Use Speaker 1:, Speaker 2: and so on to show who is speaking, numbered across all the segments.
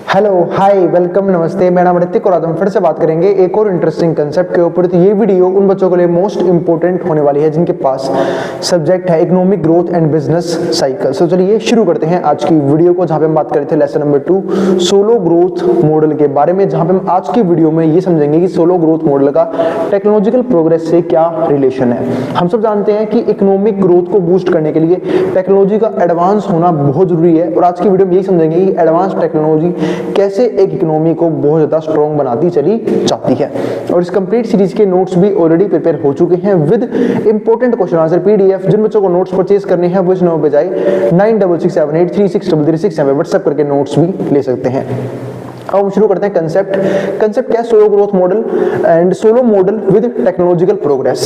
Speaker 1: Hello, हाय, welcome, नमस्ते। मेरा नाम ऋतिक और आज हम फिर से बात करेंगे एक और इंटरेस्टिंग कंसेप्ट के ऊपर। तो ये वीडियो उन बच्चों के लिए मोस्ट इंपोर्टेंट होने वाली है जिनके पास सब्जेक्ट है economic growth and business cycle. So चलिए शुरू करते हैं आज की वीडियो को, जहां पे हम बात कर रहे थे lesson number 2 solo growth model के बारे में, जहां पे हम आज की वीडियो में ये समझेंगे कि सोलो ग्रोथ मॉडल का टेक्नोलॉजिकल प्रोग्रेस से क्या रिलेशन है। हम सब जानते हैं कि इकोनॉमिक ग्रोथ को बूस्ट करने के लिए टेक्नोलॉजी का एडवांस होना बहुत जरूरी है, और आज की वीडियो में यही समझेंगे कि एडवांस टेक्नोलॉजी कैसे एक इकोनॉमी को बहुत ज्यादा स्ट्रॉन्ग बनाती चली जाती है। और इस कंप्लीट सीरीज के नोट्स भी ऑलरेडी प्रिपेयर हो चुके हैं with important question answer PDF. जिन बच्चों को नोट्स परचेज करने हैं वो इस नंबर पे जाए 9667836336 पे व्हाट्सएप करके नोट्स भी ले सकते हैं। अब हम शुरू करते हैं कंसेप्ट क्या है solo growth model and Solow model with technological progress.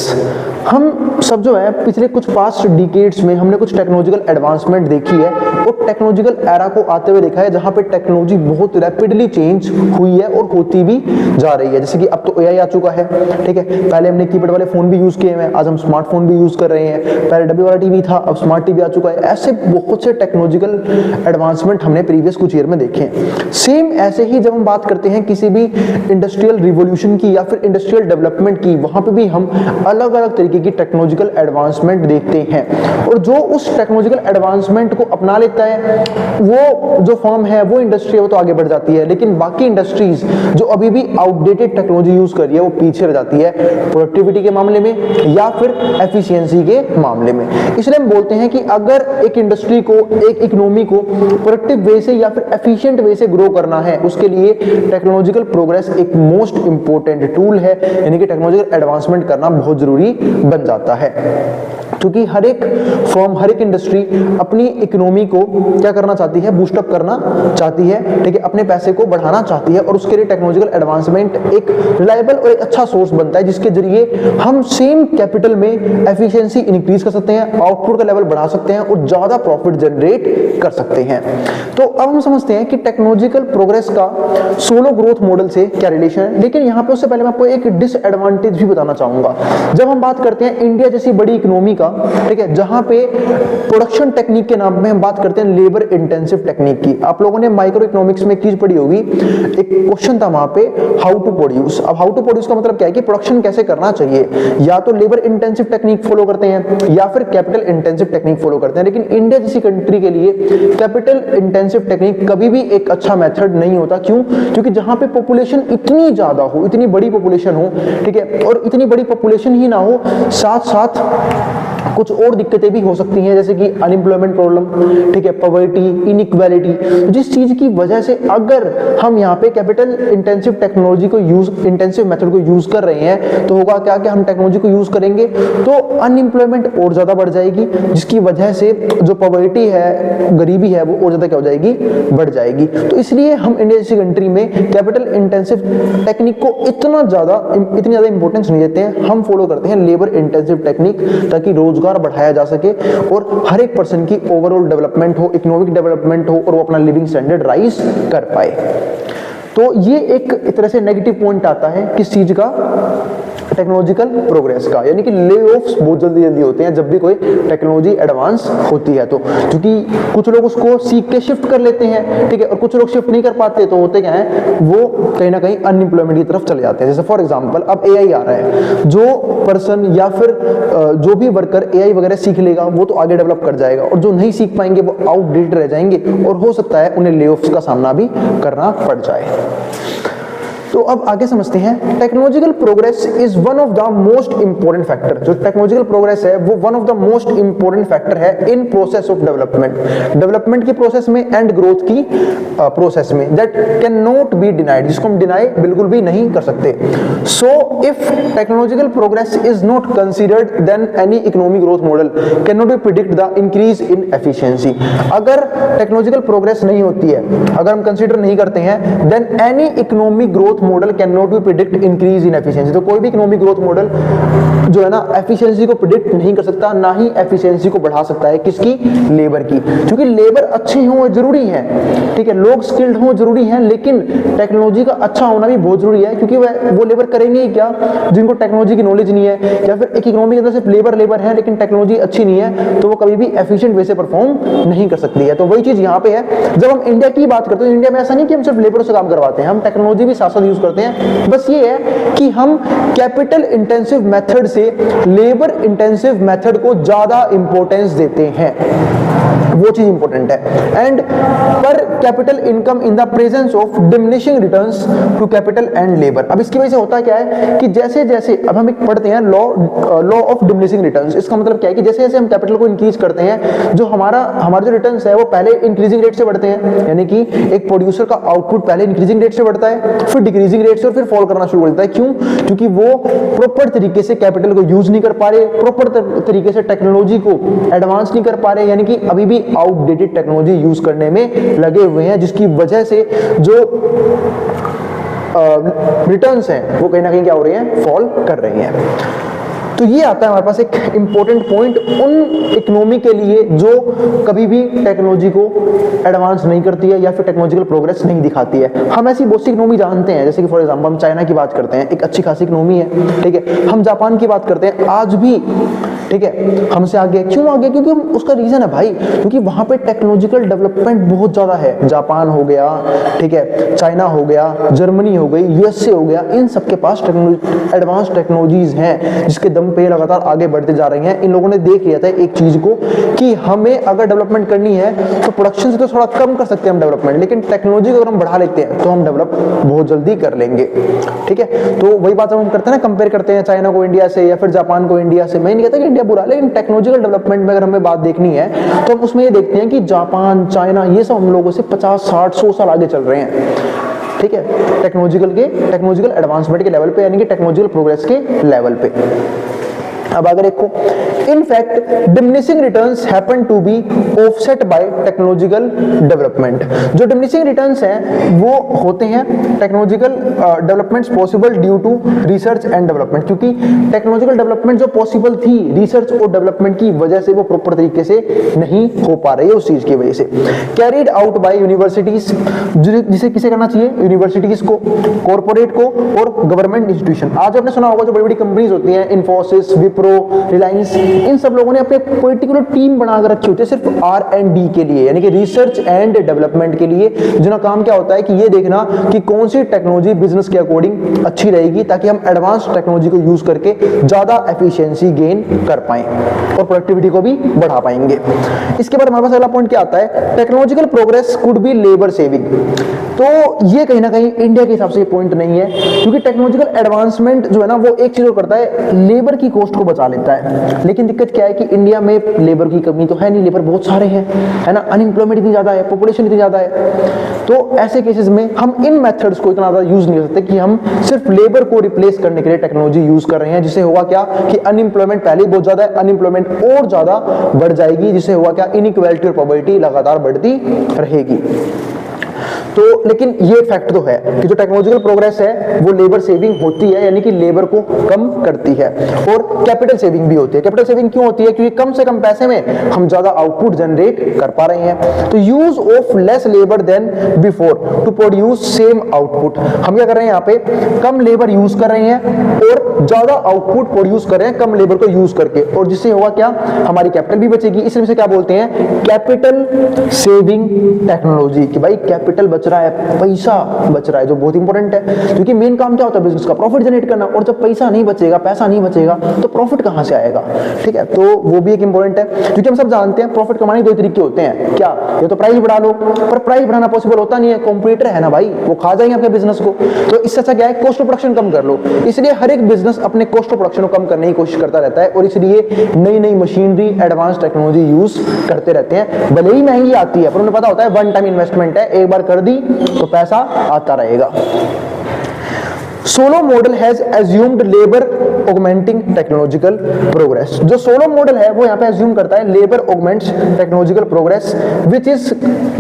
Speaker 1: हम सब जो है पिछले कुछ पास्ट डिकेड्स में हमने कुछ टेक्नोलॉजिकल एडवांसमेंट देखी है और टेक्नोलॉजिकल एरा को आते हुए देखा है जहां पे टेक्नोलॉजी बहुत रैपिडली चेंज हुई है और होती भी जा रही है। जैसे कि अब तो एआई आ चुका है, ठीक है। पहले हमने कीपैड वाले फोन भी यूज किए हैं, आज हम स्मार्टफोन भी यूज कर रहे हैं। पहले डब्बे वाला टीवी था, अब स्मार्ट टीवी आ चुका है। ऐसे बहुत से टेक्नोलॉजिकल एडवांसमेंट हमने प्रीवियस कुछ ईयर में देखे हैं। सेम ऐसे ही जब हम बात करते हैं किसी भी इंडस्ट्रियल रिवॉल्यूशन की या फिर इंडस्ट्रियल डेवलपमेंट की, वहां पे भी हम अलग अलग तरीके की टेक्नोलॉजिकल एडवांसमेंट देखते हैं। और जो उस टेक्नोलॉजिकल एडवांसमेंट को अपना लेता है वो जो फर्म है, वो इंडस्ट्री है, वो तो आगे बढ़ जाती है। लेकिन बाकी इंडस्ट्रीज जो अभी भी आउटडेटेड टेक्नोलॉजी यूज कर रही है वो पीछे रह जाती है, प्रोडक्टिविटी के मामले में या फिर एफिशिएंसी के मामले में। इसलिए हम बोलते हैं कि अगर एक इंडस्ट्री को, एक इकोनॉमी को प्रोडक्टिव वे से या फिर एफिशिएंट वे से ग्रो करना है, उसके लिए टेक्नोलॉजिकल प्रोग्रेस एक मोस्ट इंपोर्टेंट टूल है, यानी कि टेक्नोलॉजिकल एडवांसमेंट करना बहुत जरूरी बन जाता है। क्योंकि हर एक फर्म, हर एक इंडस्ट्री अपनी इकोनॉमी को क्या करना चाहती है, बूस्टअप करना चाहती है, ठीक है, अपने पैसे को बढ़ाना चाहती है, और उसके लिए टेक्नोलॉजिकल एडवांसमेंट एक रिलायबल और एक अच्छा सोर्स बनता है जिसके जरिए हम सेम कैपिटल में एफिशिएंसी इंक्रीज कर सकते हैं, आउटपुट का लेवल बढ़ा सकते हैं और ज्यादा प्रॉफिट जनरेट कर सकते हैं। तो अब हम समझते हैं कि टेक्नोलॉजिकल प्रोग्रेस का सोलो ग्रोथ मॉडल से क्या रिलेशन है। लेकिन यहां पे उससे पहले मैं आपको एक डिसएडवांटेज भी बताना चाहूंगा। जब हम बात करते हैं इंडिया जैसी बड़ी इकोनॉमी का, ठीक है, जहां पे प्रोडक्शन टेक्निक के नाम में हम बात करते हैं लेबर इंटेंसिव टेक्निक की। आप लोगों ने माइक्रो इकोनॉमिक्स में चीज पढ़ी होगी, एक क्वेश्चन था वहां पे हाउ टू प्रोड्यूस। अब हाउ टू प्रोड्यूस का मतलब क्या है कि प्रोडक्शन कैसे करना चाहिए, या तो लेबर इंटेंसिव टेक्निक फॉलो करते हैं या फिर कैपिटल इंटेंसिव टेक्निक फॉलो करते हैं। लेकिन इंडिया जैसी कंट्री के लिए कैपिटल इंटेंसिव टेक्निक कभी भी एक अच्छा मेथड नहीं होता। क्यों? क्योंकि जहां पे पॉपुलेशन इतनी ज्यादा हो, इतनी बड़ी पॉपुलेशन हो, ठीक है, और इतनी बड़ी पॉपुलेशन ही ना हो, साथ साथ कुछ और दिक्कतें भी हो सकती हैं, जैसे कि अनएम्प्लॉयमेंट प्रॉब्लम, ठीक है, पॉवर्टी, इनइक्वालिटी। जिस चीज की वजह से अगर हम यहाँ पे कैपिटल इंटेंसिव टेक्नोलॉजी को यूज, इंटेंसिव मेथड को यूज कर रहे हैं, तो होगा क्या कि हम टेक्नोलॉजी को यूज करेंगे तो अनएम्प्लॉयमेंट और ज्यादा बढ़ जाएगी, जिसकी वजह से जो पॉवर्टी है, गरीबी है, वो और ज्यादा क्या हो जाएगी, बढ़ जाएगी। तो इसलिए हम इंडिया जैसी कंट्री में कैपिटल इंटेंसिव टेक्निक को इतनी ज्यादा इंपॉर्टेंस नहीं देते हैं। हम फॉलो करते हैं लेबर इंटेंसिव टेक्निक, ताकि रोजगार बढ़ाया जा सके और हर एक पर्सन की ओवरऑल डेवलपमेंट हो, इकोनॉमिक डेवलपमेंट हो, और वो अपना लिविंग स्टैंडर्ड राइज कर पाए। तो ये एक तरह से नेगेटिव पॉइंट आता है किस चीज का, टेक्नोलॉजिकल प्रोग्रेस का, यानी कि ले ऑफ्स बहुत जल्दी होते हैं जब भी कोई टेक्नोलॉजी एडवांस होती है। तो क्योंकि कुछ लोग उसको सीख के शिफ्ट कर लेते हैं, ठीक है, और कुछ लोग शिफ्ट नहीं कर पाते, तो होते क्या है, वो कहीं ना कहीं अनएम्प्लॉयमेंट की तरफ चले जाते हैं। जैसे फॉर एग्जांपल अब एआई आ रहा है, जो पर्सन या फिर जो भी वर्कर एआई वगैरह सीख लेगा वो तो आगे डेवलप कर जाएगा, और जो नहीं सीख पाएंगे वो आउटडेटेड रह जाएंगे, और हो सकता है उन्हें ले ऑफ्स का सामना भी करना पड़ जाए। तो अब आगे समझते हैं, technological progress is one of the most important factor. जो टेक्नोलॉजिकल प्रोग्रेस है वो one of the most important factor है इन प्रोसेस ऑफ डेवलपमेंट की प्रोसेस में एंड ग्रोथ की प्रोसेस में, that can not be denied, जिसको हम डिनाई बिल्कुल भी नहीं कर सकते। So if technological progress is not considered then any economic growth model can not be predict the increase in efficiency. अगर टेक्नोलॉजिकल प्रोग्रेस नहीं होती है, अगर हम कंसीडर नहीं करते हैं, then any economic growth growth model can not be predict increase in efficiency. तो कोई भी इकोनॉमिक ग्रोथ मॉडल जो है ना एफिशिएंसी को प्रिडिक्ट नहीं कर सकता, ना ही एफिशिएंसी को बढ़ा सकता है। किसकी? लेबर की। क्योंकि लेबर अच्छे हों जरूरी है, ठीक है, लोग स्किल्ड हों जरूरी है, लेकिन टेक्नोलॉजी का अच्छा होना भी बहुत जरूरी है। क्योंकि वो लेबर करेंगे ही क्या जिनको टेक्नोलॉजी की नॉलेज नहीं है, या फिर एक इकोनॉमी के अंदर सिर्फ लेबर है लेकिन टेक्नोलॉजी अच्छी नहीं है, तो वो कभी भी एफिशिएंट वे से परफॉर्म नहीं कर सकती है। तो वही चीज यहाँ पे है। जब हम इंडिया की बात करते हैं, इंडिया में ऐसा नहीं कि हम सिर्फ लेबर से काम करवाते हैं, हम टेक्नोलॉजी भी साथ साथ यूज करते हैं। बस ये है कि हम कैपिटल इंटेंसिव मेथड से लेबर इंटेंसिव मेथड को ज्यादा इंपॉर्टेंस देते हैं, वो चीज इंपॉर्टेंट है। And per capital income in the presence of diminishing returns to capital and labour. अब इसकी वजह से होता क्या है कि जैसे जैसे अब हम एक पढ़ते हैं लॉ ऑफ डिमिनिशिंग रिटर्न्स। इसका मतलब क्या है कि जैसे जैसे हम कैपिटल को इंक्रीज करते हैं, जो हमारा जो रिटर्न्स है वो पहले इंक्रीजिंग रेट से बढ़ते हैं, यानी कि एक प्रोड्यूसर का आउटपुट पहले इंक्रीजिंग रेट से बढ़ता है, फिर डिक्रीजिंग रेट से, और फिर फॉल करना शुरू कर देता है। क्यों? क्योंकि वो प्रॉपर तरीके से कैपिटल को यूज नहीं कर पा रहे, प्रॉपर तरीके से टेक्नोलॉजी को एडवांस नहीं कर पा रहे, यानी कि अभी भी आउटडेटेड टेक्नोलॉजी यूज करने में लगे हुए हैं, जिसकी वजह से जो रिटर्न्स हैं वो कहीं ना कहीं क्या हो रहे हैं? फॉल कर रही हैं। तो ये आता है हमारे पास एक इंपॉर्टेंट पॉइंट उन इकोनॉमी के लिए जो कभी भी टेक्नोलॉजी को एडवांस नहीं करती है या फिर टेक्नोलॉजिकल प्रोग्रेस नहीं दिखाती है। हम ऐसी बहुत सी इकोनॉमी जानते हैं, जैसे कि फॉर एग्जांपल हम चाइना की बात करते हैं, एक अच्छी खासी इकोनॉमी है, ठीक है। हम जापान की बात करते हैं, आज भी ठीक है हमसे आगे। क्यों आगे? क्योंकि उसका रीजन है भाई, क्योंकि वहां पे टेक्नोलॉजिकल डेवलपमेंट बहुत ज्यादा है। जापान हो गया, ठीक है, चाइना हो गया, जर्मनी हो गई, यूएसए हो गया, इन सबके पास एडवांस टेक्नोलॉजीज हैं जिसके दम पे लगातार आगे बढ़ते जा रही हैं। इन लोगों ने देख लिया था एक चीज को कि हमें अगर डेवलपमेंट करनी है तो प्रोडक्शन से तो थोड़ा कम कर सकते हैं हम डेवलपमेंट, लेकिन टेक्नोलॉजी को अगर हम बढ़ा लेते हैं तो हम डेवलप बहुत जल्दी कर लेंगे, ठीक है। तो वही बात हम करते हैं ना, कंपेयर करते हैं चाइना को इंडिया से या फिर जापान को इंडिया से। मैं नहीं कहता कि इंडिया बुरा, लेकिन टेक्नोलॉजिकल डेवलपमेंट में अगर हमें बात देखनी है तो हम उसमें ये देखते हैं कि जापान, चाइना, ये सब हम लोगों से 50, 60, 100 साल आगे चल रहे हैं, ठीक है, टेक्नोलॉजिकल एडवांसमेंट के लेवल पे, यानी कि टेक्नोलॉजिकल प्रोग्रेस के लेवल पे। अब अगर देखो, in fact diminishing returns happen to be offset by technological development. जो डिमिनिशिंग रिटर्न्स हैं वो होते हैं technological developments possible due to research and development, क्योंकि टेक्नोलॉजिकल डेवलपमेंट जो पॉसिबल थी रिसर्च और डेवलपमेंट की वजह से वो प्रॉपर तरीके से नहीं हो पा रही है, उस चीज की वजह से। कैरिड आउट बाय यूनिवर्सिटीज, जिसे किसे करना चाहिए? यूनिवर्सिटीज को, कॉर्पोरेट को और गवर्नमेंट इंस्टीट्यूशन। आज आपने सुना होगा जो बड़ी बड़ी कंपनीज होती हैं, इन्फोसिस, विप्रो, रिलायंस, इन सब लोगों ने अपने पर्टिकुलर टीम बनाकर रखी होती है सिर्फ R&D के लिए, यानी कि रिसर्च एंड डेवलपमेंट के लिए, जिनका काम क्या होता है कि ये देखना कि कौन सी टेक्नोलॉजी बिजनेस के अकॉर्डिंग अच्छी रहेगी, ताकि हम एडवांस टेक्नोलॉजी को यूज करके ज्यादा एफिशिएंसी गेन कर पाएं और प्रोडक्टिविटी को भी बढ़ा पाएंगे। इसके बाद हमारे पास अगला पॉइंट क्या आता है? Technological progress could be labour saving. तो ये कहीं ना कहीं इंडिया के हिसाब से पॉइंट नहीं है, क्योंकि टेक्नोलॉजिकल एडवांसमेंट जो है ना वो एक चीज करता है, लेबर की कॉस्ट को बचा लेता है। लेकिन दिक्कत क्या है कि इंडिया में लेबर की कमी तो है नहीं, लेबर बहुत सारे हैं, है ना, अनएम्प्लॉयमेंट इतनी ज्यादा है, पॉपुलेशन इतनी ज्यादा है। तो ऐसे केसेस में हम इन मेथड्स को इतना ज्यादा यूज नहीं कर सकते कि हम सिर्फ लेबर को रिप्लेस करने के लिए टेक्नोलॉजी यूज कर रहे हैं, जिससे होगा क्या कि अनएम्प्लॉयमेंट पहले ही बहुत ज्यादा है, अनएम्प्लॉयमेंट और ज्यादा बढ़ जाएगी, जिससे होगा क्या इनइक्वालिटी और पॉवर्टी लगातार बढ़ती रहेगी। तो लेकिन ये फैक्ट तो है कि जो टेक्नोलॉजिकल प्रोग्रेस है वो लेबर सेविंग होती है, यानी कि लेबर को कम करती है, और कैपिटल सेविंग भी होती है। कैपिटल सेविंग क्यों होती है? क्योंकि कम से कम पैसे में हम ज्यादा आउटपुट जनरेट कर पा रहे हैं। तो use of less labour than before to produce same output. हम क्या कर रहे हैं? यहाँ पे कम लेबर यूज कर रहे हैं और ज्यादा आउटपुट प्रोड्यूस कर रहे हैं कम लेबर को यूज करके, और जिससे होगा क्या, हमारी कैपिटल भी बचेगी। इसलिए से क्या बोलते हैं? कैपिटल सेविंग टेक्नोलॉजी, कि भाई कैपिटल बच रहा है, पैसा बच रहा है, जो बहुत इंपॉर्टेंट है, क्योंकि मेन काम क्या होता है बिजनेस का? प्रॉफिट जनरेट करना, और जब पैसा नहीं बचेगा तो प्रॉफिट कहां से आएगा? ठीक है, तो वो भी एक इंपॉर्टेंट है, क्योंकि हम सब जानते हैं प्रॉफिट कमाने के दो तरीके होते हैं। क्या? ये तो प्राइस बढ़ा लो, पर प्राइस बढ़ाना पॉसिबल होता नहीं है, कॉम्पिटिटर है ना भाई, वो खा जाएंगे आपके बिजनेस को। तो इससे अच्छा क्या है? कॉस्ट ऑफ प्रोडक्शन कम कर लो। इसलिए हर एक बिजनेस अपने कॉस्ट ऑफ प्रोडक्शन को कम करने की कोशिश करता रहता है, और इसलिए नई नई मशीनरी, एडवांस टेक्नोलॉजी यूज करते रहते हैं। भले ही महंगी आती है, पर उन्हें पता होता है वन टाइम इन्वेस्टमेंट है, एक बार कर दी तो पैसा आता रहेगा। Solow model has assumed labour augmenting technological progress. जो सोलो मॉडल है वो यहाँ पे एज्यूम करता है labour augments technological progress which is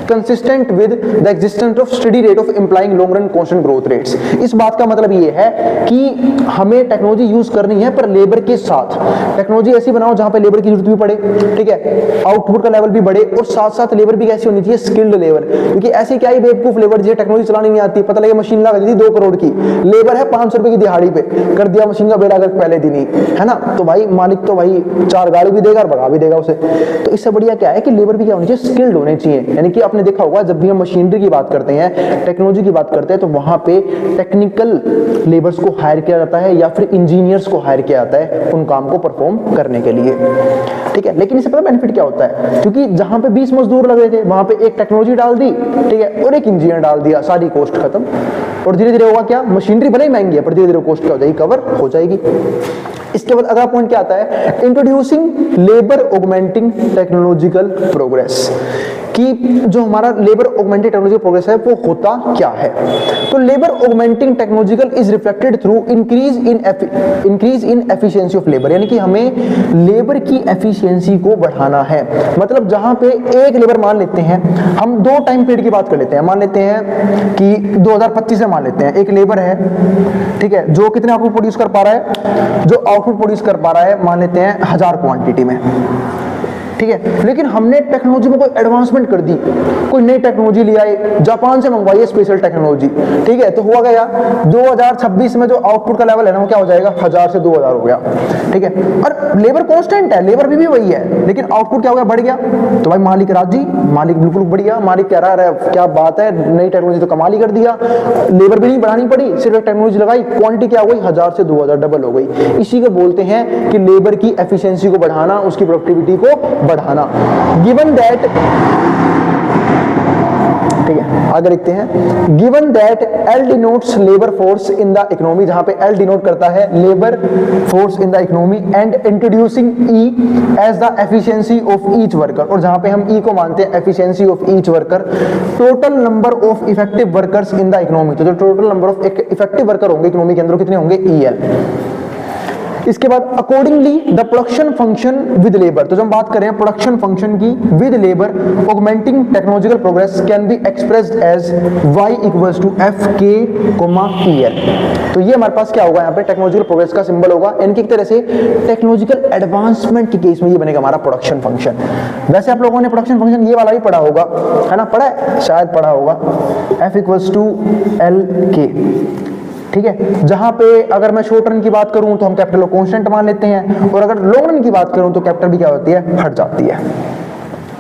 Speaker 1: consistent with the existence of steady rate of implying long run constant growth rates. इस बात का मतलब ये है कि हमें टेक्नोलॉजी यूज करनी है पर लेबर के साथ टेक्नोलॉजी ऐसी बनाओ जहां पे लेबर की जरूरत भी पड़े, ठीक है, आउटपुट का लेवल भी बढ़े और साथ साथ लेबर भी कैसी होनी चाहिए, स्किल्ड लेबर। क्योंकि ऐसी क्या ही बेवकूफ लेबर जिसे टेक्नोलॉजी चलानी नहीं आती, पता लगे मशीन लगा दी थी 2 करोड़ की, लेबर है 500 रुपए की दिहाड़ी पे, कर दिया मशीन का बेड़ा गर्क पहले दिन ही, है ना। तो भाई मालिक तो भाई 4 गाड़ी भी देगा और भगा भी देगा उसे। तो इससे बढ़िया क्या है कि लेबर भी क्या होनी चाहिए, स्किल्ड होने चाहिए। यानी कि आपने देखा होगा जब भी हम मशीनरी की बात करते हैं, टेक्नोलॉजी की बात करते हैं, तो वहां पे टेक्निकल लेबर्स को हायर किया जाता है या फिर इंजीनियर्स को हायर किया जाता है उन काम को परफॉर्म करने के लिए, ठीक है। लेकिन इससे पता बेनिफिट क्या होता है, क्योंकि जहां पे 20 मजदूर लग रहे थे वहां पे एक टेक्नोलॉजी डाल दी, ठीक है, और एक इंजीनियर डाल दिया, सारी कॉस्ट खत्म। और धीरे धीरे होगा क्या, मशीनरी भले ही महंगी है पर धीरे धीरे कॉस्ट क्या हो जाएगी, कवर हो जाएगी। इसके बाद अगला पॉइंट क्या आता है, introducing labour augmenting technological progress, कि जो हमारा लेबर ऑगमेंटेड टेक्नोलॉजिकल प्रोग्रेस है वो होता क्या है। तो labour augmenting technological is reflected through increase in efficiency of labour, यानी कि हमें लेबर की एफिशिएंसी को बढ़ाना है। मतलब जहां पे एक लेबर मान लेते हैं, हम 2 टाइम पीरियड की बात कर लेते हैं, मान लेते हैं कि 2025 से मान लेते हैं, एक लेबर है, ठीक है, जो कितने आउटपुट प्रोड्यूस कर पा रहा है, जो आउटपुट प्रोड्यूस कर पा रहा है मान लेते हैं 1000 क्वांटिटी में, ठीक है। लेकिन हमने टेक्नोलॉजी में कोई एडवांसमेंट कर दी, कोई नई टेक्नोलॉजी ले आए, जापान से मंगवाई स्पेशल टेक्नोलॉजी, ठीक है, तो हुआ गया 2026 में जो आउटपुट का लेवल है ना वो क्या हो जाएगा, 1000 से 2000 हो गया, ठीक है। और लेबर कांस्टेंट है, लेबर भी वही है, लेकिन आउटपुट क्या हो गया, बढ़ गया। तो भाई मालिक राजी, मालिक बिल्कुल बढ़िया, मालिक कह रहा है क्या बात है, नई टेक्नोलॉजी तो कमाल ही कर दिया, लेबर भी नहीं बढ़ानी पड़ी, सिर्फ एक टेक्नोलॉजी लगाई, क्वांटिटी क्या हो गई, 1000 से 2000 डबल हो गई। इसी को बोलते हैं कि लेबर की एफिशिएंसी को बढ़ाना, उसकी प्रोडक्टिविटी को बढ़ाना। गिवन दैट, ठीक है, आगे लिखते हैं, given that L denotes labour force in the economy, जहां पे एल डिनोट करता है labour force in the economy, and introducing E as the efficiency of each worker, और जहां पे हम ई को मानते हैं efficiency of each worker, total number of effective workers in the economy, तो जो total number of effective worker होंगे इकोनॉमी के अंदर कितने होंगे, ईएल। इसके बाद accordingly the production function with labour, तो जब हम बात करें प्रोडक्शन फंक्शन की with labour augmenting technological progress can be expressed as y equals to F K EL। तो ये हमारे पास क्या होगा, यहाँ पे टेक्नोलॉजिकल प्रोग्रेस का सिंबल होगा, यानी कि एक तरह से टेक्नोलॉजिकल एडवांसमेंट के केस में ये बनेगा हमारा प्रोडक्शन फंक्शन। वैसे आप लोगों ने प्रोडक्शन फंक्शन ये वाला भी पढ़ा होगा, है ना, पढ़ा है, शायद पढ़ा होगा, F इक्वल्स टू LK, ठीक है। जहां पे अगर मैं शॉर्ट रन की बात करूं तो हम कैपिटल को कांस्टेंट मान लेते हैं, और अगर लॉन्ग रन की बात करूं तो कैपिटल भी क्या होती है, हट जाती है,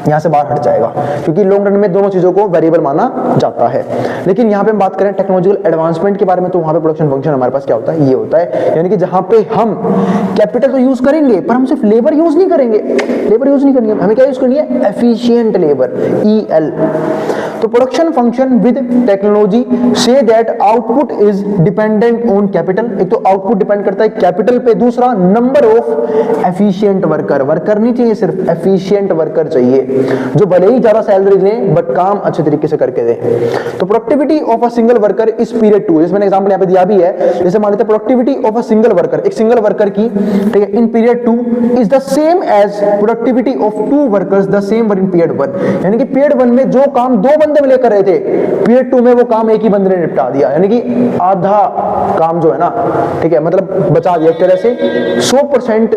Speaker 1: यहां से बाहर हट जाएगा, क्योंकि लॉन्ग रन में दोनों चीजों को वेरिएबल माना जाता है। लेकिन यहां पे हम बात करें टेक्नोलॉजिकल एडवांसमेंट के बारे में, तो वहां पे प्रोडक्शन फंक्शन हमारे पास क्या होता है, ये होता है, यानी कि जहां पे हम कैपिटल तो यूज करेंगे पर हम सिर्फ लेबर यूज नहीं करेंगे, लेबर यूज नहीं करेंगे, हमें क्या यूज करनी है, एफिशिएंट लेबर, EL। तो production function with technology say that output is dependent on capital, एक तो आउटपुट डिपेंड करता है कैपिटल पे, दूसरा number of efficient worker, worker नहीं चाहिए, सिर्फ एफिशिएंट वर्कर चाहिए जो भले ही ज्यादा सैलरी लें बट काम अच्छे तरीके से करके दें। तो productivity of a single worker is period 2, इसमें एग्जांपल यहां पे दिया भी है, जैसे मान लेते हैं productivity of a single worker, एक सिंगल वर्कर की, ठीक है, in period 2 is the same as productivity of 2 workers the same were in period 1, यानी कि पीरियड 1 में जो काम 2 बंदे मिलकर कर रहे थे, पीरियड 2 में वो काम एक ही बंदे ने निपटा दिया, यानी कि आधा काम जो है ना, ठीक है, मतलब बचा दिया, एक तरह से 100%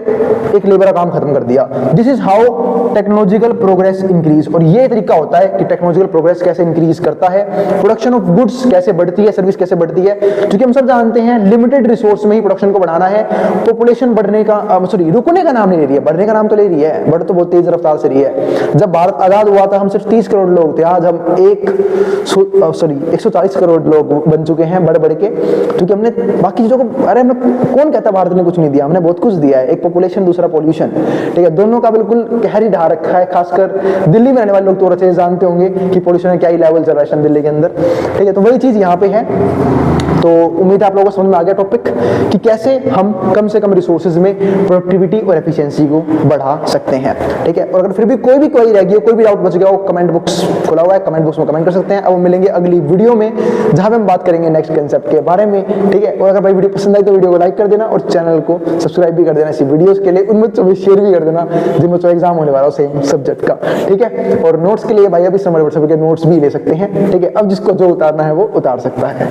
Speaker 1: एक लेबर का काम खत्म कर दिया। This is how technological progress increase, और ये तरीका होता है कि टेक्नोलॉजिकल प्रोग्रेस कैसे इंक्रीज करता है, प्रोडक्शन ऑफ गुड्स कैसे बढ़ती है, सर्विस कैसे बढ़ती है, क्योंकि हम सब जानते हैं लिमिटेड रिसोर्स में ही प्रोडक्शन को बढ़ाना है। पॉपुलेशन बढ़ने का रुकने का नाम नहीं ले रही है, बढ़ने का नाम तो ले रही है, बढ़ तो बहुत तेज रफ्तार से रही है। जब भारत आजाद हुआ था हम सिर्फ 30 करोड़ लोग थे, आज हम 140 करोड़ लोग बन चुके हैं बढ़ बढ़ के, क्योंकि हमने बाकी चीजों को, अरे हमने, कौन कहता भारत ने कुछ नहीं दिया, हमने बहुत कुछ दिया है, एक पॉपुलेशन दूसरा पॉल्यूशन, ठीक है, दोनों का बिल्कुल कहरी ढा रखा है। खासकर दिल्ली में रहने वाले लोग तो अच्छे से जानते होंगे कि पॉल्यूशन का क्या ही लेवल चल रहा है दिल्ली के अंदर, ठीक है। तो वही चीज यहाँ पे है तो उम्मीद है आप लोगों को समझ में आ गया टॉपिक कि कैसे हम कम से कम रिसोर्सेज में प्रोडक्टिविटी और एफिशिएंसी को बढ़ा सकते हैं। ठीक है, और अगर फिर भी कोई भी क्वेरी रह गई, कोई भी डाउट बच गया, वो कमेंट बॉक्स खुला हुआ है, कमेंट बॉक्स में कमेंट कर सकते हैं। अब हम मिलेंगे अगली वीडियो में जहां पे हम बात करेंगे नेक्स्ट कंसेप्ट के बारे में। ठीक है, और अगर भाई वीडियो पसंद आई तो वीडियो को लाइक कर देना और चैनल को सब्सक्राइब भी कर देना ऐसी वीडियोस के लिए। उन बच्चों में शेयर भी कर देना जिन बच्चों एग्जाम होने वाला है सेम सब्जेक्ट का। ठीक है, और नोट्स के लिए भाई अभी समर व्हाट्सएप के नोट्स भी ले सकते हैं। ठीक है, अब जिसको जो उतारना है वो उतार सकता है।